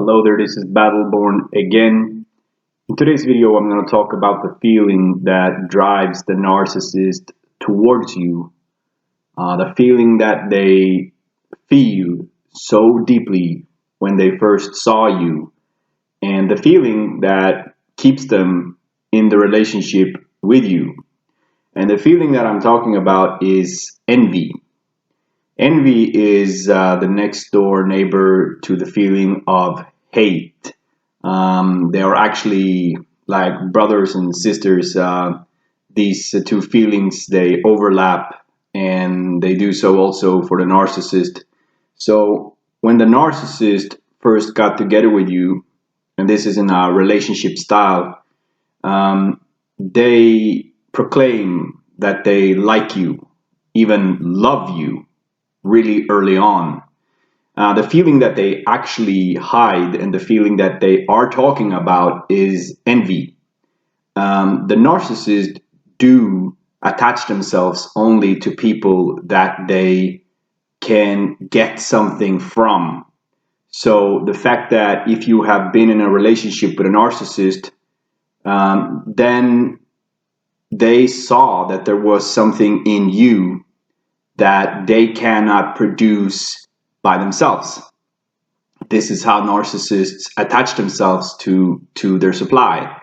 Hello there, this is Battleborn again. In today's video, I'm going to talk about the feeling that drives the narcissist towards you. The feeling that they feel so deeply when they first saw you, and the feeling that keeps them in the relationship with you. And the feeling that I'm talking about is envy. Envy is the next door neighbor to the feeling of hate. They are actually like brothers and sisters. These two feelings, they overlap, and they do so also for the narcissist. So when the narcissist first got together with you, and this is in a relationship style, they proclaim that they like you, even love you really early on. The feeling that they actually hide and the feeling that they are talking about is envy. The narcissists do attach themselves only to people that they can get something from. So the fact that if you have been in a relationship with a narcissist, then they saw that there was something in you that they cannot produce by themselves. This is how narcissists attach themselves to their supply.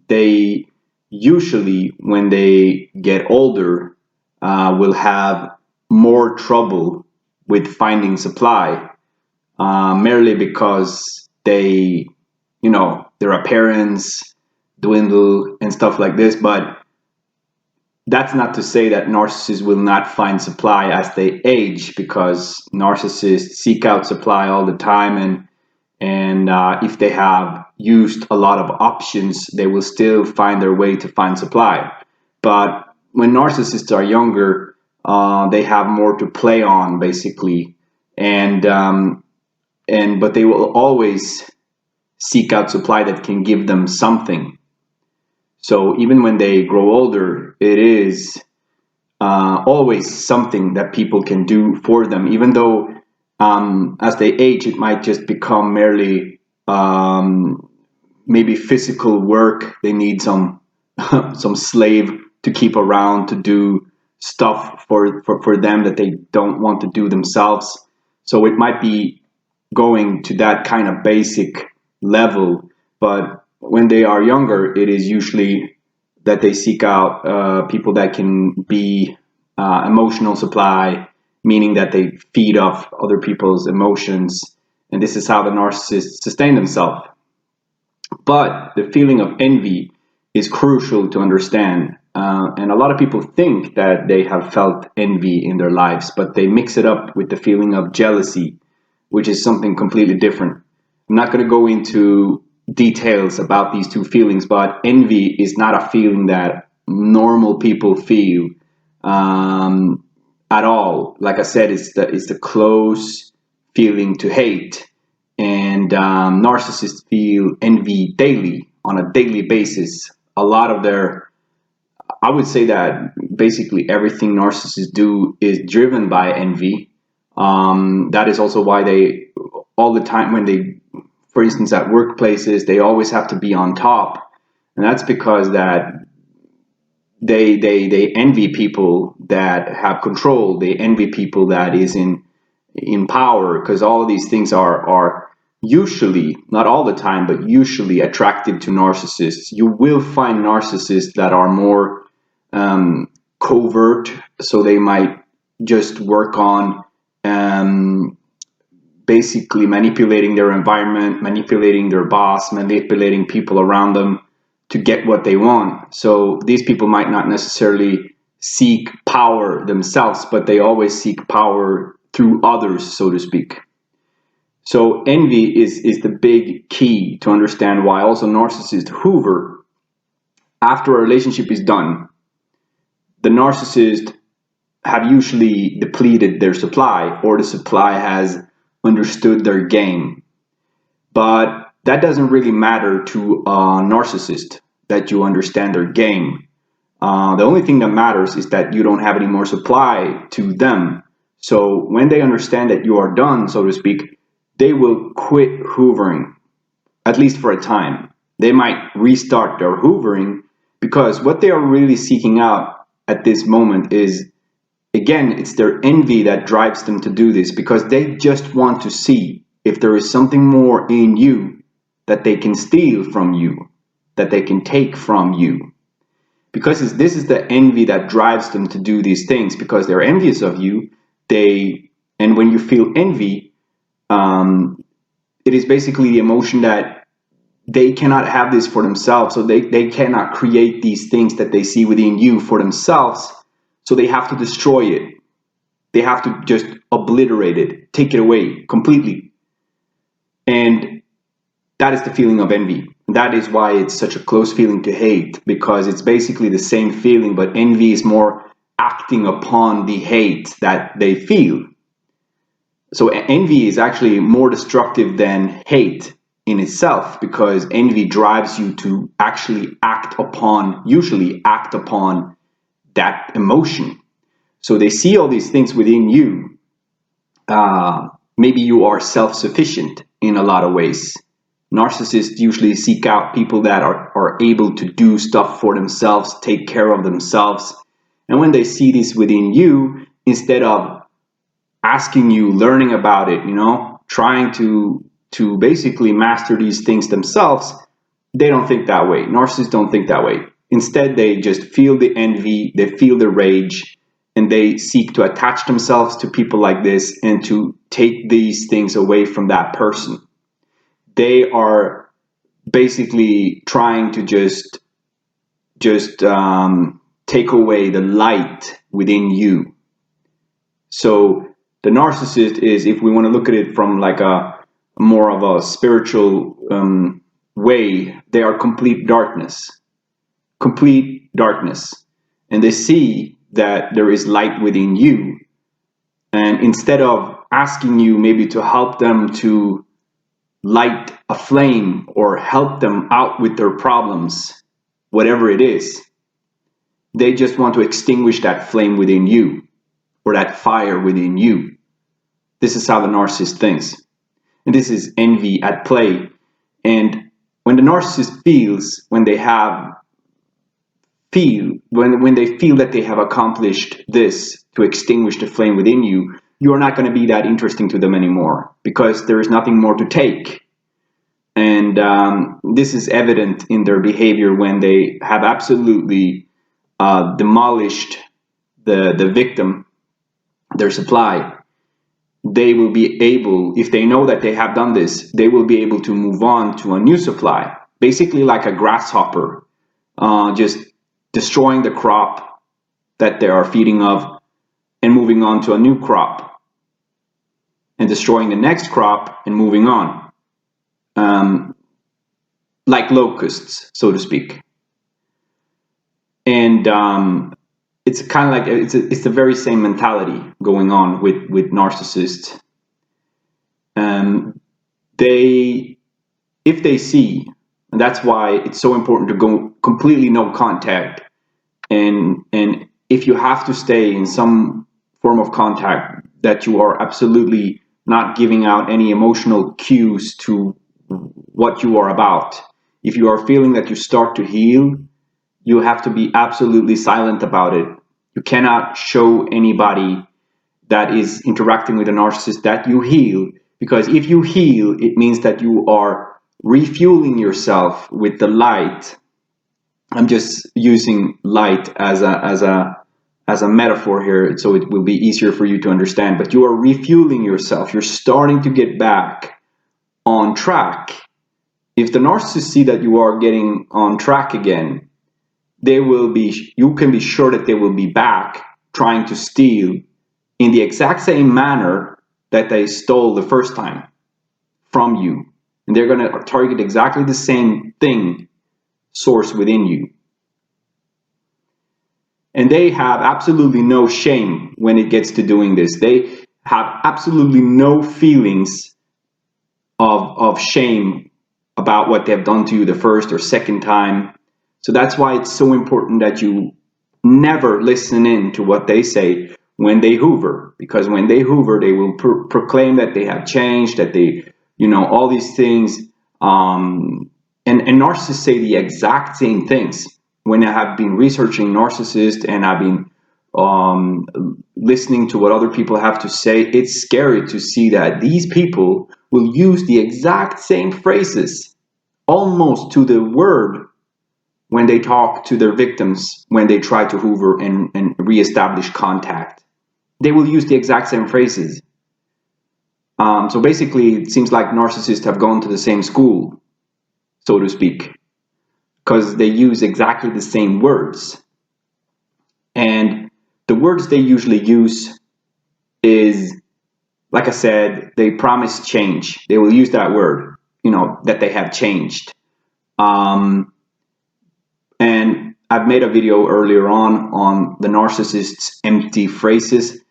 They usually, when they get older, will have more trouble with finding supply, merely because their appearance dwindle and stuff like this. But that's not to say that narcissists will not find supply as they age, because narcissists seek out supply all the time, and if they have used a lot of options, they will still find their way to find supply. But when narcissists are younger, they have more to play on, basically, but they will always seek out supply that can give them something. So even when they grow older, it is always something that people can do for them, even though as they age, it might just become merely maybe physical work. They need some some slave to keep around to do stuff for them that they don't want to do themselves. So it might be going to that kind of basic level, but when they are younger, it is usually that they seek out people that can be emotional supply, meaning that they feed off other people's emotions. And this is how the narcissists sustain themselves. But the feeling of envy is crucial to understand. And a lot of people think that they have felt envy in their lives, but they mix it up with the feeling of jealousy, which is something completely different. I'm not going to go into details about these two feelings, but envy is not a feeling that normal people feel at all. Like I said, it's the close feeling to hate, and narcissists feel envy daily, on a daily basis. A lot of I would say that basically everything narcissists do is driven by envy. That is also why they, all the time when they, for instance, at workplaces, they always have to be on top. And that's because that they envy people that have control. They envy people that is in power, because all of these things are usually, not all the time, but usually attractive to narcissists. You will find narcissists that are more covert, so they might just work on basically manipulating their environment, manipulating their boss, manipulating people around them to get what they want. So these people might not necessarily seek power themselves, but they always seek power through others, so to speak. So envy is the big key to understand why also narcissists hoover after a relationship is done. The narcissist have usually depleted their supply, or the supply has understood their game. But that doesn't really matter to a narcissist, that you understand their game. The only thing that matters is that you don't have any more supply to them. So when they understand that you are done, so to speak, they will quit hoovering, at least for a time. They might restart their hoovering, because what they are really seeking out at this moment is, again, it's their envy that drives them to do this, because they just want to see if there is something more in you that they can steal from you, that they can take from you. Because this is the envy that drives them to do these things, because they're envious of you. And when you feel envy, it is basically the emotion that they cannot have this for themselves, so they cannot create these things that they see within you for themselves, so they have to destroy it. They have to just obliterate it, take it away completely. And that is the feeling of envy. That is why it's such a close feeling to hate, because it's basically the same feeling, but envy is more acting upon the hate that they feel. So envy is actually more destructive than hate in itself, because envy drives you to actually usually act upon that emotion. So they see all these things within you. Maybe you are self-sufficient in a lot of ways. Narcissists usually seek out people that are able to do stuff for themselves, take care of themselves. And when they see this within you, instead of asking you, learning about it, trying to basically master these things themselves, they don't think that way. Narcissists don't think that way. Instead, they just feel the envy, they feel the rage, and they seek to attach themselves to people like this and to take these things away from that person. They are basically trying to just take away the light within you. So the narcissist is, if we want to look at it from like a more of a spiritual way, they are complete darkness, and they see that there is light within you, and instead of asking you maybe to help them to light a flame or help them out with their problems, whatever it is, they just want to extinguish that flame within you, or that fire within you. This is how the narcissist thinks. And this is envy at play. And when the narcissist feels, when they feel that they have accomplished this to extinguish the flame within you, you are not going to be that interesting to them anymore, because there is nothing more to take. And this is evident in their behavior when they have absolutely demolished the victim, their supply. They will be able, if they know that they have done this, they will be able to move on to a new supply, basically like a grasshopper, just destroying the crop that they are feeding of and moving on to a new crop, and destroying the next crop and moving on, like locusts, so to speak. And it's kind of like it's the very same mentality going on with narcissists. If they see, and that's why it's so important to go completely no contact, and if you have to stay in some form of contact, that you are absolutely not giving out any emotional cues to what you are about. If you are feeling that you start to heal, you have to be absolutely silent about it. You cannot show anybody that is interacting with a narcissist that you heal, because if you heal, it means that you are refueling yourself with the light. I'm just using light as a metaphor here, so it will be easier for you to understand. But you are refueling yourself. You're starting to get back on track. If the narcissists see that you are getting on track again, you can be sure that they will be back trying to steal in the exact same manner that they stole the first time from you. And they're going to target exactly the same thing, source within you. And they have absolutely no shame when it gets to doing this. They have absolutely no feelings of shame about what they have done to you the first or second time. So that's why it's so important that you never listen in to what they say when they hoover. Because when they hoover, they will proclaim that they have changed, that they all these things. And narcissists say the exact same things. When I have been researching narcissists and I've been listening to what other people have to say, it's scary to see that these people will use the exact same phrases, almost to the word, when they talk to their victims, when they try to hoover and reestablish contact. They will use the exact same phrases. So basically, it seems like narcissists have gone to the same school, so to speak, because they use exactly the same words. And the words they usually use is, like I said, they promise change. They will use that word, that they have changed. And I've made a video earlier on the narcissist's empty phrases.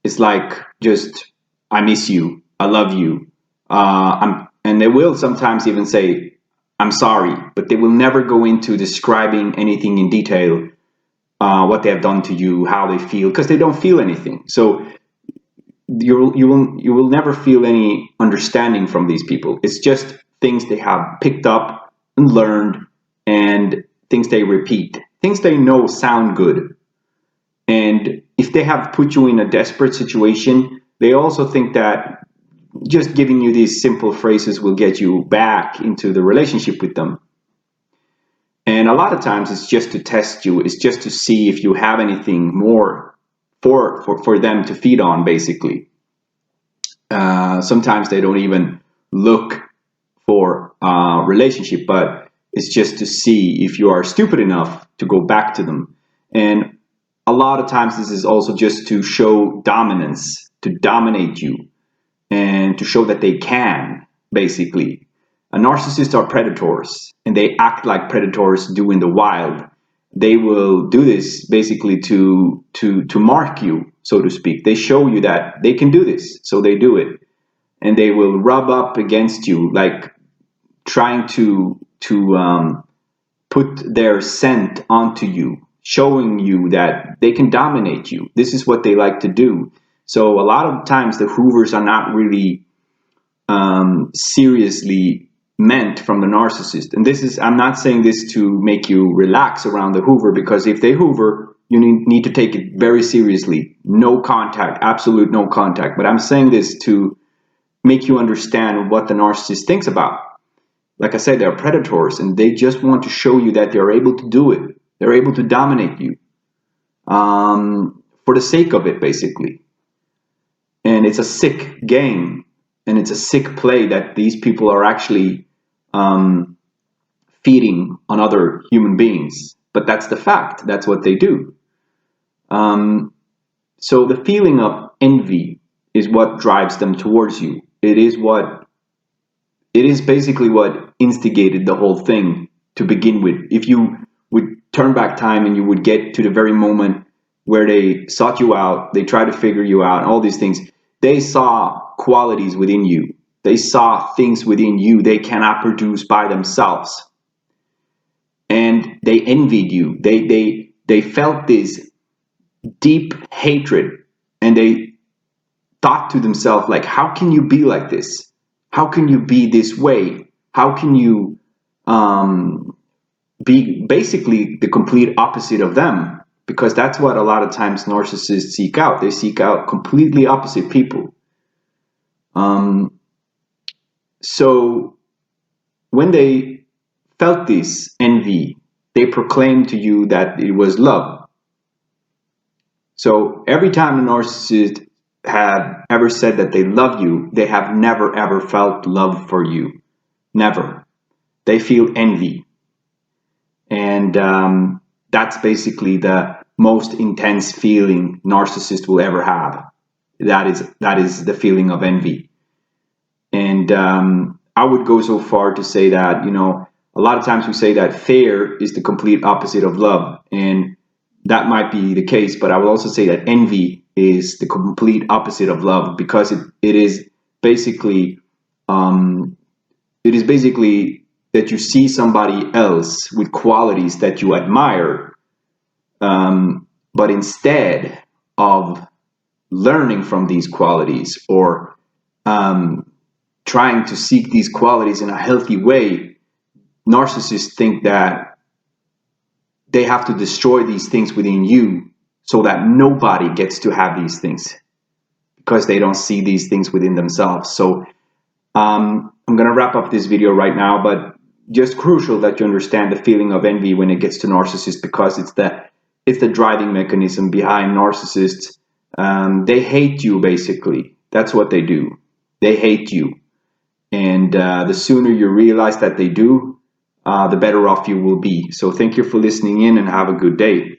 It's like just, I miss you, I love you. And they will sometimes even say, I'm sorry, but they will never go into describing anything in detail, what they have done to you, how they feel, because they don't feel anything. So you will never feel any understanding from these people. It's just things they have picked up and learned, and things they repeat, things they know sound good. And if they have put you in a desperate situation, they also think that just giving you these simple phrases will get you back into the relationship with them. And a lot of times it's just to test you. It's just to see if you have anything more for them to feed on, basically. Sometimes they don't even look for a relationship, but it's just to see if you are stupid enough to go back to them. And a lot of times this is also just to show dominance, to dominate you, and to show that they can, basically. Narcissists are predators, and they act like predators do in the wild. They will do this basically to mark you, so to speak. They show you that they can do this, so they do it. And they will rub up against you, like trying to put their scent onto you, showing you that they can dominate you. This is what they like to do. So a lot of times the hoovers are not really seriously meant from the narcissist. And I'm not saying this to make you relax around the hoover, because if they hoover, you need to take it very seriously. No contact, absolute no contact. But I'm saying this to make you understand what the narcissist thinks about. Like I said, they're predators, and they just want to show you that they're able to do it. They're able to dominate you for the sake of it, basically. And it's a sick game, and it's a sick play that these people are actually feeding on other human beings. But that's the fact. That's what they do. So the feeling of envy is what drives them towards you. It is basically what instigated the whole thing to begin with. If you would turn back time and you would get to the very moment where they sought you out, they tried to figure you out, all these things, they saw qualities within you. They saw things within you they cannot produce by themselves. And they envied you. They felt this deep hatred, and they thought to themselves, like, how can you be like this? How can you be this way? How can you be basically the complete opposite of them? Because that's what a lot of times narcissists seek out. They seek out completely opposite people. So when they felt this envy, they proclaimed to you that it was love. So every time a narcissist have ever said that they love you, they have never ever felt love for you. Never. They feel envy. And that's basically the most intense feeling narcissist will ever have. That is the feeling of envy. And I would go so far to say that, a lot of times we say that fear is the complete opposite of love. And that might be the case, but I will also say that envy is the complete opposite of love, because it is basically that you see somebody else with qualities that you admire, but instead of learning from these qualities or trying to seek these qualities in a healthy way, narcissists think that they have to destroy these things within you so that nobody gets to have these things, because they don't see these things within themselves. So I'm going to wrap up this video right now, but just crucial that you understand the feeling of envy when it gets to narcissists, because it's the driving mechanism behind narcissists. They hate you, basically. That's what they do. They hate you. And the sooner you realize that they do, the better off you will be. So thank you for listening in, and have a good day.